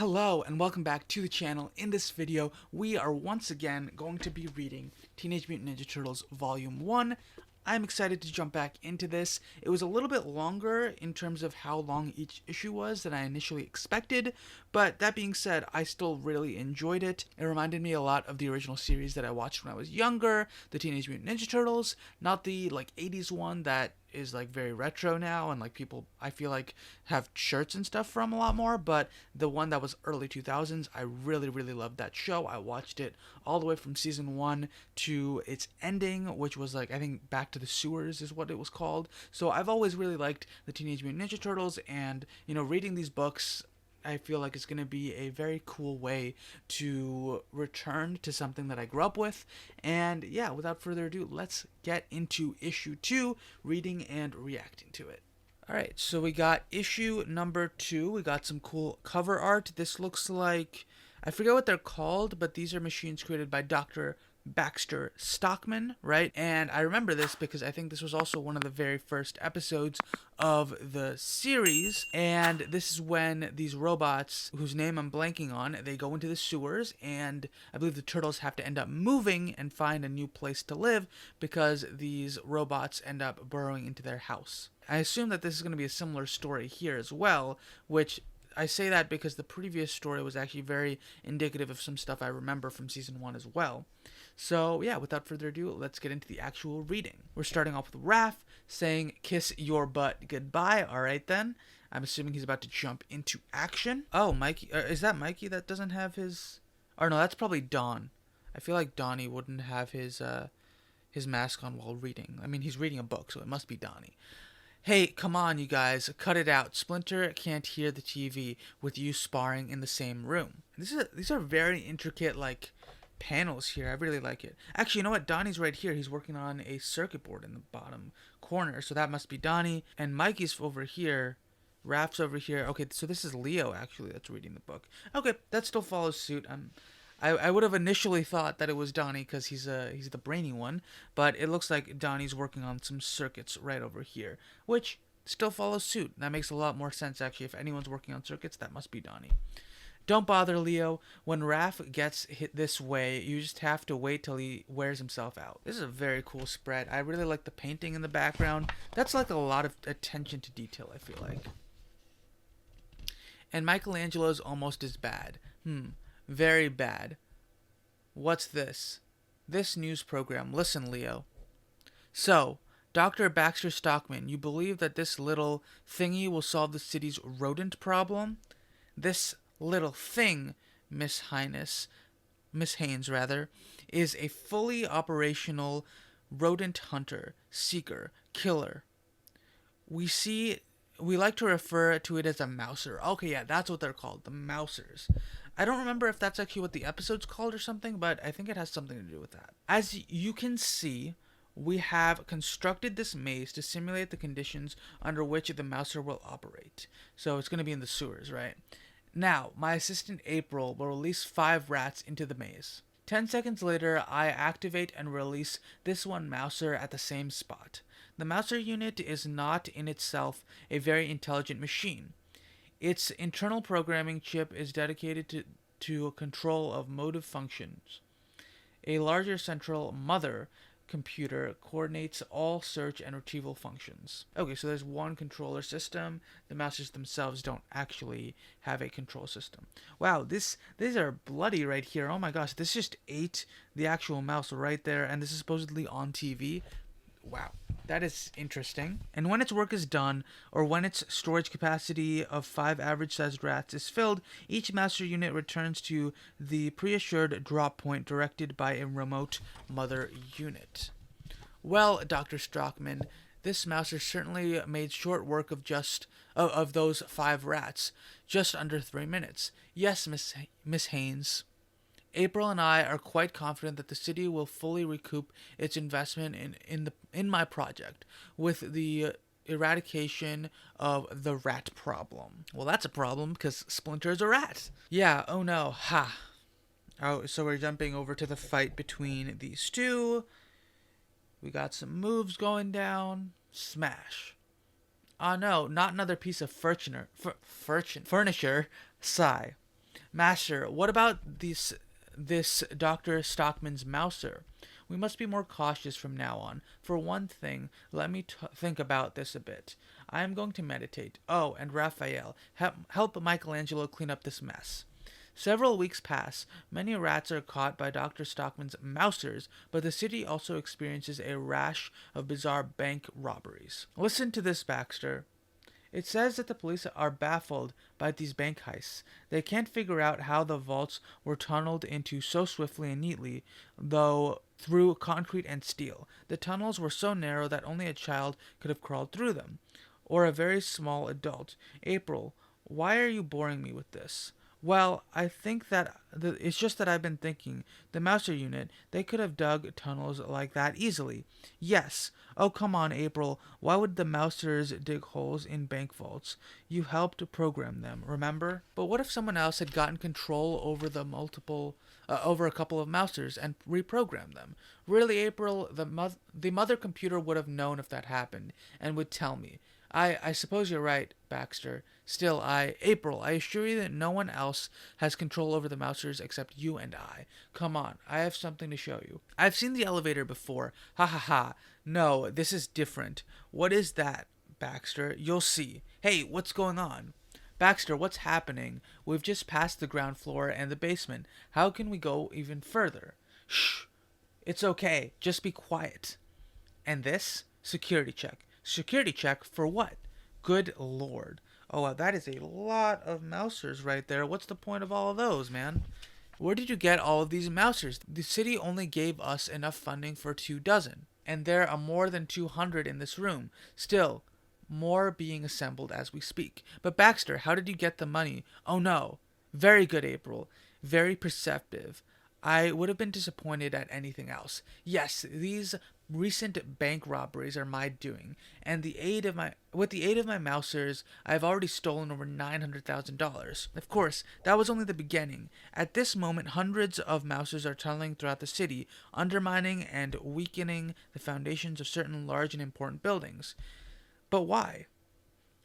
Hello and welcome back to the channel. In this video, we are once again going to be reading Teenage Mutant Ninja Turtles Volume 1. I'm excited to jump back into this. It was a little bit longer in terms of how long each issue was than I initially expected, but that being said, I still really enjoyed it. It reminded me a lot of the original series that I watched when I was younger, the Teenage Mutant Ninja Turtles, not the 80s one that is very retro now and people I feel have shirts and stuff from a lot more, but the one that was early 2000s. I really loved that show. I watched it all the way from season 1 to its ending, which was I think Back to the Sewers is what it was called. So I've always really liked the Teenage Mutant Ninja Turtles, and reading these books, I feel like it's going to be a very cool way to return to something that I grew up with. And yeah, without further ado, let's get into issue 2, reading and reacting to it. Alright, so we got issue number 2. We got some cool cover art. This looks like, I forget what they're called, but these are machines created by Dr. Baxter Stockman, right? And I remember this because I think this was also one of the very first episodes of the series, and this is when these robots, whose name I'm blanking on, they go into the sewers, and I believe the turtles have to end up moving and find a new place to live because these robots end up burrowing into their house. I assume that this is going to be a similar story here as well, which I say that because the previous story was actually very indicative of some stuff I remember from season 1 as well. So yeah, without further ado, let's get into the actual reading. We're starting off with Raph saying, "Kiss your butt goodbye." Alright then. I'm assuming he's about to jump into action. Oh, Mikey. Is that Mikey that doesn't have his... Or no, that's probably Don. I feel like Donnie wouldn't have his mask on while reading. I mean, he's reading a book, so it must be Donnie. "Hey, come on, you guys, cut it out. Splinter can't hear the TV with you sparring in the same room." These are very intricate, panels here. I really like it. Actually, you know what? Donnie's right here. He's working on a circuit board in the bottom corner, so that must be Donnie. And Mikey's over here. Raph's over here. Okay, so this is Leo, actually, that's reading the book. Okay, that still follows suit. I would have initially thought that it was Donnie because he's the brainy one, but it looks like Donnie's working on some circuits right over here, which still follows suit. That makes a lot more sense, actually. If anyone's working on circuits, that must be Donnie. "Don't bother, Leo. When Raph gets hit this way, you just have to wait till he wears himself out." This is a very cool spread. I really like the painting in the background. That's a lot of attention to detail, I feel like. "And Michelangelo's almost as bad. Very bad. What's this? This news program. Listen, Leo. So, Dr. Baxter Stockman, you believe that this little thingy will solve the city's rodent problem? This little thing, Miss Haynes, is a fully operational rodent hunter, seeker, killer. We like to refer to it as a mouser." Okay, yeah, that's what they're called, the mousers. I don't remember if that's actually what the episode's called or something, but I think it has something to do with that. "As you can see, we have constructed this maze to simulate the conditions under which the mouser will operate." So it's going to be in the sewers, right? "Now, my assistant April will release 5 rats into the maze. 10 seconds later, I activate and release this one mouser at the same spot. The mouser unit is not in itself a very intelligent machine. Its internal programming chip is dedicated to control of motive functions. A larger central mother computer coordinates all search and retrieval functions." Okay, so there's one controller system. The mousers themselves don't actually have a control system. Wow, these are bloody right here. Oh my gosh, this just ate the actual mouse right there, and this is supposedly on TV. Wow, that is interesting. "And when its work is done, or when its storage capacity of 5 average-sized rats is filled, each master unit returns to the pre-assured drop point directed by a remote mother unit." Well, Dr. Stockman, this mouser certainly made short work of those 5 rats, just under 3 minutes. Yes, Miss Haynes. April and I are quite confident that the city will fully recoup its investment in my project with the eradication of the rat problem. Well, that's a problem because Splinter's a rat. Yeah, oh no, ha. Oh, so we're jumping over to the fight between these two. We got some moves going down. Smash. "Ah no, not another piece of furniture. Sigh. Master, what about this Dr. Stockman's mouser? We must be more cautious from now on. For one thing, let me think about this a bit. I am going to meditate. Oh, and Raphael, help Michelangelo clean up this mess. Several weeks pass. Many rats are caught by Dr. Stockman's mousers, but the city also experiences a rash of bizarre bank robberies. Listen to this, Baxter. It says that the police are baffled by these bank heists. They can't figure out how the vaults were tunneled into so swiftly and neatly, though through concrete and steel. The tunnels were so narrow that only a child could have crawled through them, or a very small adult. April, why are you boring me with this? Well, I think that it's just that I've been thinking. The Mouser unit, they could have dug tunnels like that easily. Yes. Oh, come on, April. Why would the Mousers dig holes in bank vaults? You helped program them, remember? But what if someone else had gotten control over over a couple of Mousers and reprogrammed them? Really, April, the mother computer would have known if that happened and would tell me. I suppose you're right, Baxter. Still, April, I assure you that no one else has control over the Mousers except you and I. Come on, I have something to show you. I've seen the elevator before. Ha ha ha. No, this is different. What is that, Baxter? You'll see. Hey, what's going on? Baxter, what's happening? We've just passed the ground floor and the basement. How can we go even further? Shh. It's okay. Just be quiet. And this? Security check. Security check for what? Good lord. Oh, wow, that is a lot of mousers right there. What's the point of all of those, man? Where did you get all of these mousers? The city only gave us enough funding for 24, and there are more than 200 in this room. Still, more being assembled as we speak. But Baxter, how did you get the money? Oh no. Very good, April. Very perceptive. I would have been disappointed at anything else. Yes, these recent bank robberies are my doing, and with the aid of my mousers, I have already stolen over $900,000. Of course, that was only the beginning. At this moment, hundreds of mousers are tunneling throughout the city, undermining and weakening the foundations of certain large and important buildings. But why?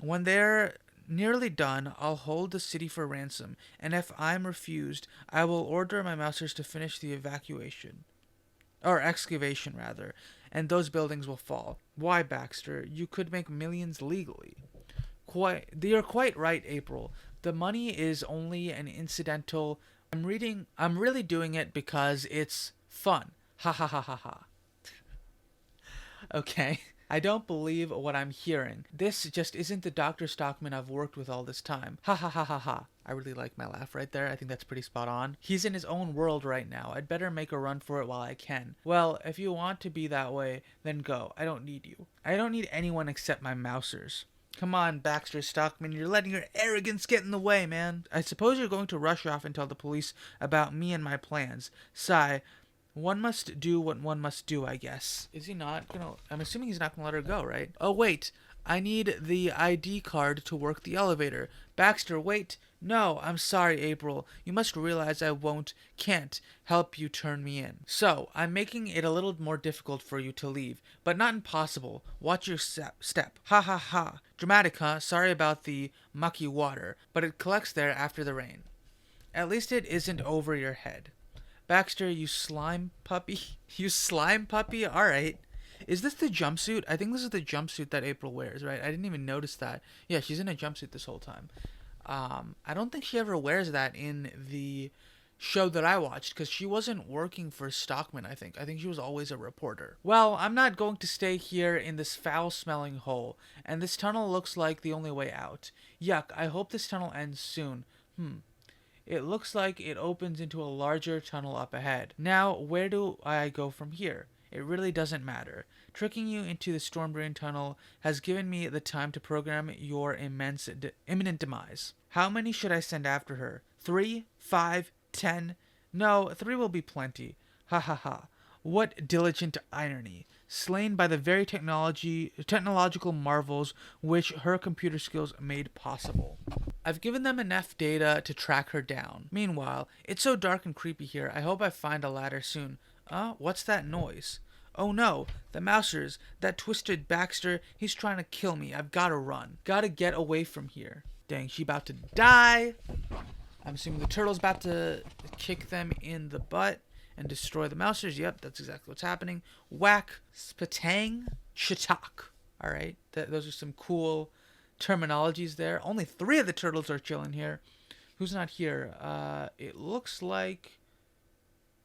When they're nearly done, I'll hold the city for ransom, and if I'm refused, I will order my mousers to finish the excavation rather, and those buildings will fall. Why, Baxter? You could make millions legally. You're quite right, April. The money is only an incidental. I'm really doing it because it's fun. Ha ha ha ha ha. Okay. I don't believe what I'm hearing. This just isn't the Dr. Stockman I've worked with all this time. Ha ha ha ha ha. I really like my laugh right there. I think that's pretty spot on. He's in his own world right now. I'd better make a run for it while I can. Well, if you want to be that way, then go. I don't need you. I don't need anyone except my mousers. Come on, Baxter Stockman, you're letting your arrogance get in the way, man. I suppose you're going to rush off and tell the police about me and my plans. Sigh. One must do what one must do, I guess. Is he not gonna... I'm assuming he's not gonna let her go, right? Oh, wait. I need the ID card to work the elevator. Baxter, wait. No, I'm sorry, April. You must realize I can't help you turn me in. So, I'm making it a little more difficult for you to leave, but not impossible. Watch your step. Ha ha ha. Dramatic, huh? Sorry about the mucky water, but it collects there after the rain. At least it isn't over your head. Baxter, you slime puppy. You slime puppy? Alright. Is this the jumpsuit? I think this is the jumpsuit that April wears, right? I didn't even notice that. Yeah, she's in a jumpsuit this whole time. I don't think she ever wears that in the show that I watched, because she wasn't working for Stockman, I think. I think she was always a reporter. Well, I'm not going to stay here in this foul-smelling hole, and this tunnel looks like the only way out. Yuck, I hope this tunnel ends soon. It looks like it opens into a larger tunnel up ahead. Now, where do I go from here? It really doesn't matter. Tricking you into the storm drain tunnel has given me the time to program your imminent demise. How many should I send after her? 3? 5? 10? No, 3 will be plenty. Ha ha ha. What diligent irony. Slain by the very technological marvels which her computer skills made possible. I've given them enough data to track her down. Meanwhile, it's so dark and creepy here, I hope I find a ladder soon. What's that noise? Oh no, the mousers, that twisted Baxter, he's trying to kill me. I've gotta run. Gotta get away from here. Dang, she about to die. I'm assuming the turtle's about to kick them in the butt and destroy the mousers. Yep, that's exactly what's happening. Whack, spatang, chatak. All right, those are some cool terminologies there. Only 3 of the turtles are chilling here. Who's not here? It looks like...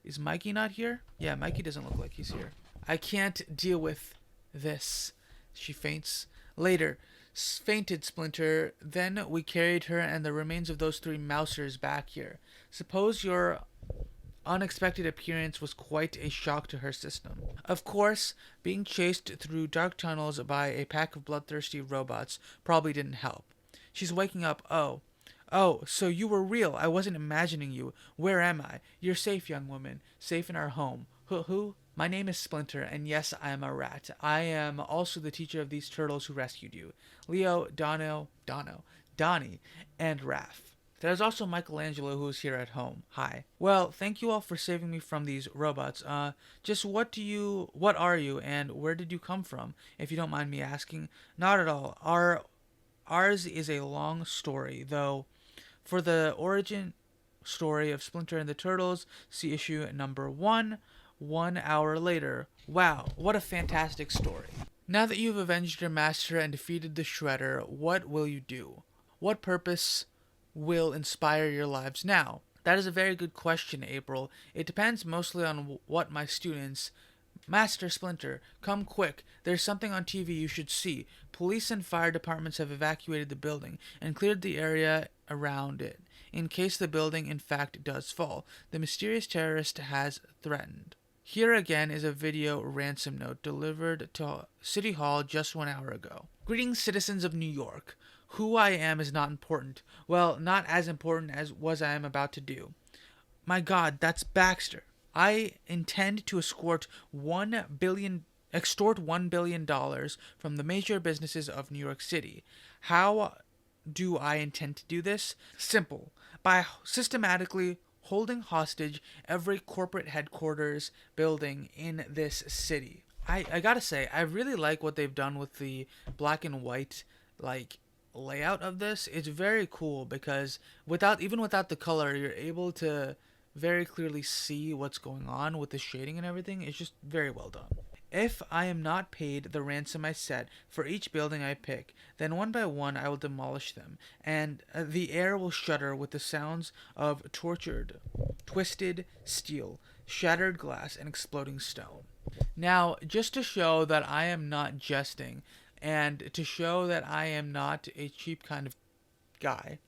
Is Mikey not here? Yeah, Mikey doesn't look like he's here. I can't deal with this. She faints. Later, fainted Splinter. Then we carried her and the remains of those 3 mousers back here. Suppose your unexpected appearance was quite a shock to her system. Of course, being chased through dark tunnels by a pack of bloodthirsty robots probably didn't help. She's waking up. Oh, so you were real. I wasn't imagining you. Where am I? You're safe, young woman. Safe in our home. Who? My name is Splinter, and yes, I am a rat. I am also the teacher of these turtles who rescued you. Leo, Donnie, and Raph. There's also Michelangelo who is here at home. Hi. Well, thank you all for saving me from these robots. Just what are you, and where did you come from, if you don't mind me asking? Not at all. Ours is a long story, though. For the origin story of Splinter and the Turtles, see issue number 1, 1 hour later. Wow, what a fantastic story. Now that you've avenged your master and defeated the Shredder, what will you do? What purpose will inspire your lives now? That is a very good question, April. It depends mostly on what my students... Master Splinter, come quick. There's something on TV you should see. Police and fire departments have evacuated the building and cleared the area around it, in case the building in fact does fall. The mysterious terrorist has threatened. Here again is a video ransom note delivered to City Hall just 1 hour ago. Greetings, citizens of New York. Who I am is not important. Well, not as important as what I am about to do. My God, that's Baxter. I intend to extort $1 billion from the major businesses of New York City. How do I intend to do this? Simple. By systematically holding hostage every corporate headquarters building in this city. I gotta say, I really like what they've done with the black and white, layout of this. It's very cool because without the color, you're able to very clearly see what's going on with the shading and everything. It's just very well done. If I am not paid the ransom I set for each building I pick, then one by one I will demolish them, and the air will shudder with the sounds of tortured, twisted steel, shattered glass, and exploding stone. Now, just to show that I am not jesting, and to show that I am not a cheap kind of guy,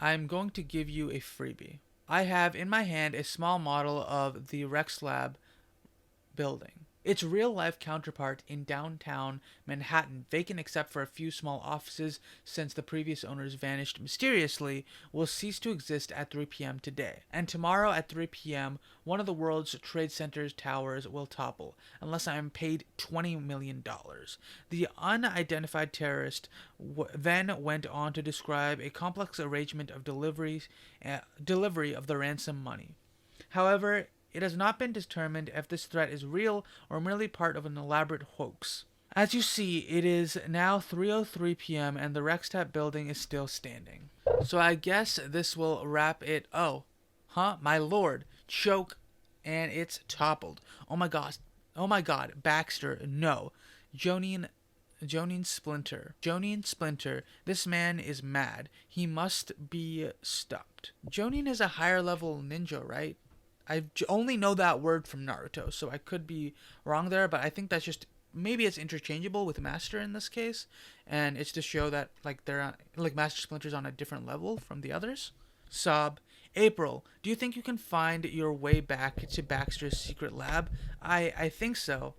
I'm going to give you a freebie. I have in my hand a small model of the Rex Lab building. Its real-life counterpart in downtown Manhattan, vacant except for a few small offices since the previous owners vanished mysteriously, will cease to exist at 3 p.m. today. And tomorrow at 3 p.m., one of the World's Trade Center's towers will topple, unless I am paid $20 million. The unidentified terrorist then went on to describe a complex arrangement of delivery of the ransom money. However, it has not been determined if this threat is real or merely part of an elaborate hoax. As you see, it is now 3:03 p.m. and the Rextap building is still standing. So I guess this will wrap it. Oh, my lord. Choke, and it's toppled. Oh my god, Baxter, no. Jonin Splinter. This man is mad. He must be stopped. Jonin is a higher level ninja, right? I only know that word from Naruto, so I could be wrong there, but I think that's just, maybe it's interchangeable with Master in this case, and it's to show that, Master Splinter's on a different level from the others. Sob. April, do you think you can find your way back to Baxter's secret lab? I think so.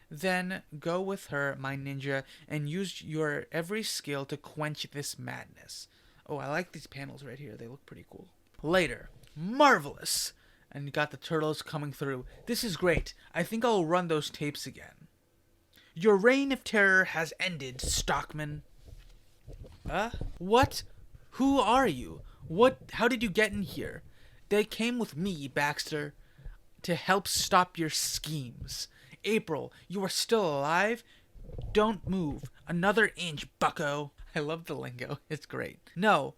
Then go with her, my ninja, and use your every skill to quench this madness. Oh, I like these panels right here. They look pretty cool. Later. Marvelous! And you got the turtles coming through. This is great. I think I'll run those tapes again. Your reign of terror has ended, Stockman. What? Who are you? How did you get in here? They came with me, Baxter, to help stop your schemes. April, you are still alive? Don't move. Another inch, bucko. I love the lingo. It's great. No.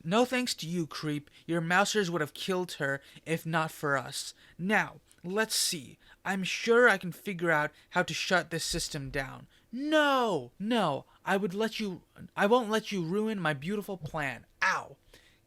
No thanks to you, creep. Your mousers would have killed her if not for us. Now, let's see. I'm sure I can figure out how to shut this system down. No! No, I won't let you ruin my beautiful plan. Ow!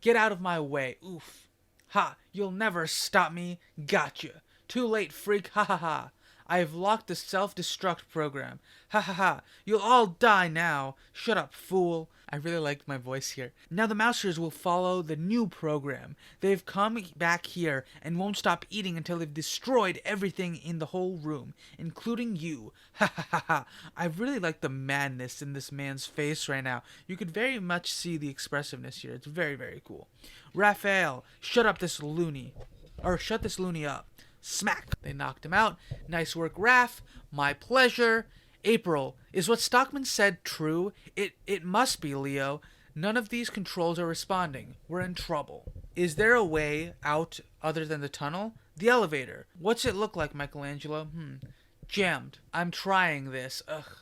Get out of my way. Oof. Ha! You'll never stop me. Gotcha. Too late, freak. Ha ha ha. I have locked the self-destruct program. Ha ha ha. You'll all die now. Shut up, fool. I really liked my voice here. Now the Mousers will follow the new program. They've come back here and won't stop eating until they've destroyed everything in the whole room, including you. Ha ha ha ha. I really like the madness in this man's face right now. You could very much see the expressiveness here. It's very, very cool. Raphael, shut this loony up. Smack! They knocked him out. Nice work, Raph. My pleasure. April, is what Stockman said true? It must be, Leo. None of these controls are responding. We're in trouble. Is there a way out other than the tunnel? The elevator. What's it look like, Michelangelo? Jammed. I'm trying this. Ugh.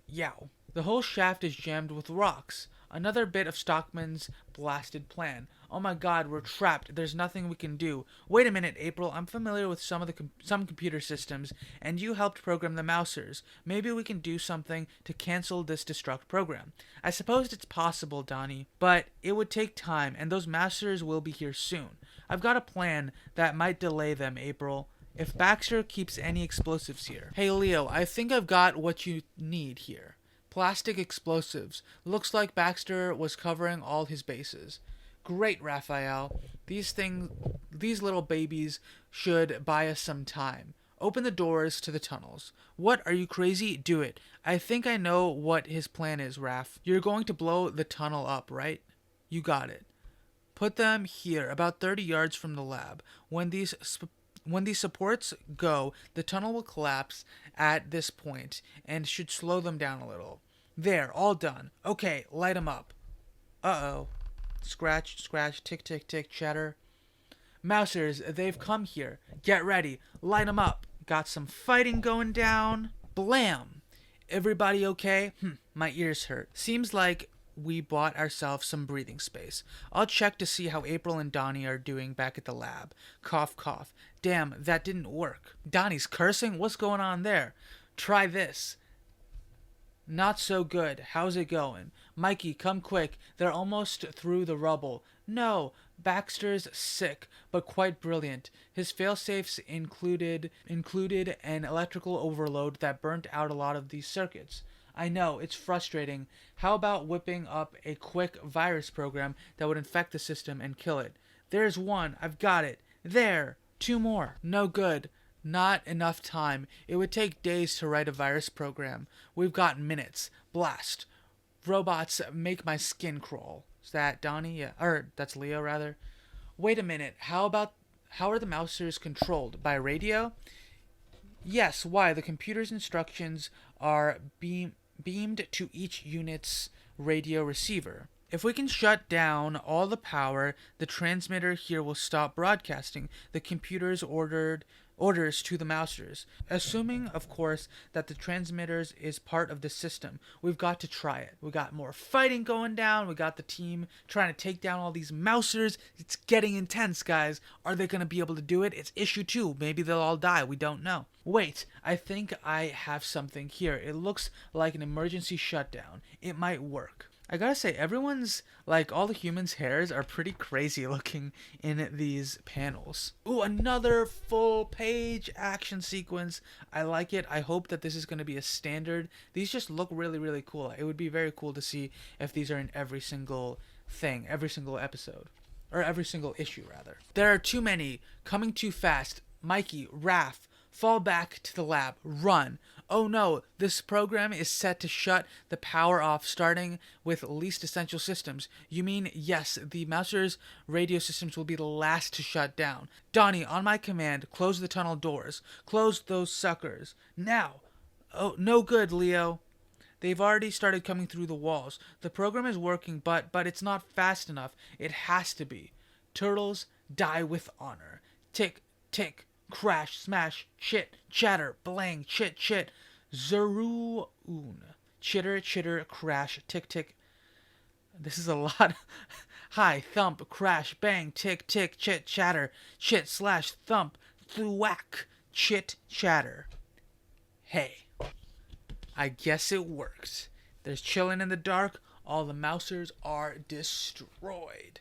Yow. The whole shaft is jammed with rocks. Another bit of Stockman's blasted plan. Oh my god, we're trapped. There's nothing we can do. Wait a minute, April. I'm familiar with some computer systems, and you helped program the Mousers. Maybe we can do something to cancel this destruct program. I suppose it's possible, Donnie, but it would take time, and those Mousers will be here soon. I've got a plan that might delay them, April. If Baxter keeps any explosives here. Hey, Leo, I think I've got what you need here. Plastic explosives. Looks like Baxter was covering all his bases. Great, Raphael. These little babies should buy us some time. Open the doors to the tunnels. What, are you crazy? Do it. I think I know what his plan is, Raph. You're going to blow the tunnel up, right? You got it. Put them here, about 30 yards from the lab. When these supports go, the tunnel will collapse at this point and should slow them down a little. There, all done. Okay, light them up. Uh-oh. Scratch, scratch, tick, tick, tick, chatter. Mousers, they've come here. Get ready. Light them up. Got some fighting going down. Blam! Everybody okay? My ears hurt. Seems like we bought ourselves some breathing space. I'll check to see how April and Donnie are doing back at the lab. Cough, cough. Damn, that didn't work. Donnie's cursing? What's going on there? Try this. Not so good. How's it going? Mikey, come quick. They're almost through the rubble. No, Baxter's sick, but quite brilliant. His failsafes included an electrical overload that burnt out a lot of these circuits. I know, it's frustrating. How about whipping up a quick virus program that would infect the system and kill it? There's one. I've got it. There. 2 more. No good. Not enough time. It would take days to write a virus program. We've got minutes. Blast. Robots make my skin crawl. Is that Donnie? Yeah. Or that's Leo, rather. Wait a minute. How are the Mousers controlled? By radio? Yes. Why? The computer's instructions are beamed to each unit's radio receiver. If we can shut down all the power, the transmitter here will stop broadcasting the computer's orders to the Mousers. Assuming, of course, that the transmitters is part of the system, we've got to try it. We got more fighting going down. We got the team trying to take down all these Mousers. It's getting intense, guys. Are they going to be able to do it? It's issue 2. Maybe they'll all die. We don't know. Wait, I think I have something here. It looks like an emergency shutdown. It might work. I gotta say, everyone's, like, all the humans' hairs are pretty crazy looking in these panels. Ooh, another full page action sequence. I like it. I hope that this is going to be a standard. These just look really, really cool. It would be very cool to see if these are in every single thing, every single episode. Or every single issue, rather. There are too many. Coming too fast. Mikey, Raph, fall back to the lab. Run. Oh no, this program is set to shut the power off starting with least essential systems. You mean, yes, the Mouser's radio systems will be the last to shut down. Donnie, on my command, close the tunnel doors. Close those suckers. Now. Oh, no good, Leo. They've already started coming through the walls. The program is working, but it's not fast enough. It has to be. Turtles, die with honor. Tick, tick. Crash, smash, chit, chatter, blang, chit, chit, zeroon, chitter, chitter, crash, tick, tick. This is a lot. Hi, thump, crash, bang, tick, tick, chit, chatter, chit, slash, thump, thwack, chit, chatter. Hey, I guess it works. There's chilling in the dark. All the mousers are destroyed.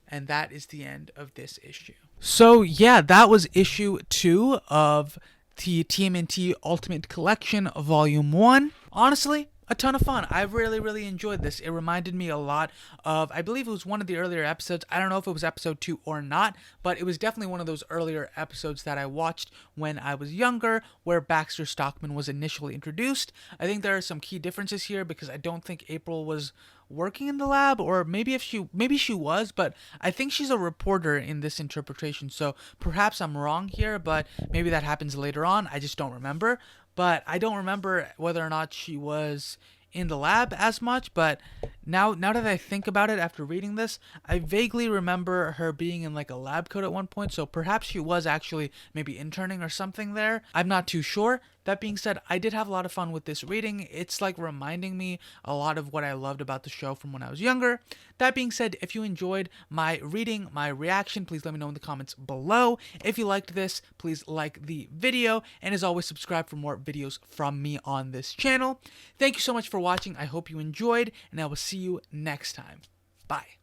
And that is the end of this issue. So, yeah, that was issue 2 of the TMNT Ultimate Collection, Volume 1. Honestly, a ton of fun. I really enjoyed this. It reminded me a lot of, I believe it was one of the earlier episodes. I don't know if it was episode 2 or not, but it was definitely one of those earlier episodes that I watched when I was younger, where Baxter Stockman was initially introduced. I think there are some key differences here because I don't think April was working in the lab, or maybe she was, but I think she's a reporter in this interpretation, so perhaps I'm wrong here, but maybe that happens later on. I just don't remember. But I don't remember whether or not she was in the lab as much, but now that I think about it after reading this, I vaguely remember her being in like a lab coat at one point, so perhaps she was actually maybe interning or something there. I'm not too sure. That being said, I did have a lot of fun with this reading. It's like reminding me a lot of what I loved about the show from when I was younger. That being said, if you enjoyed my reading, my reaction, please let me know in the comments below. If you liked this, please like the video, and as always, subscribe for more videos from me on this channel. Thank you so much for watching. I hope you enjoyed, and I will see you next time. Bye.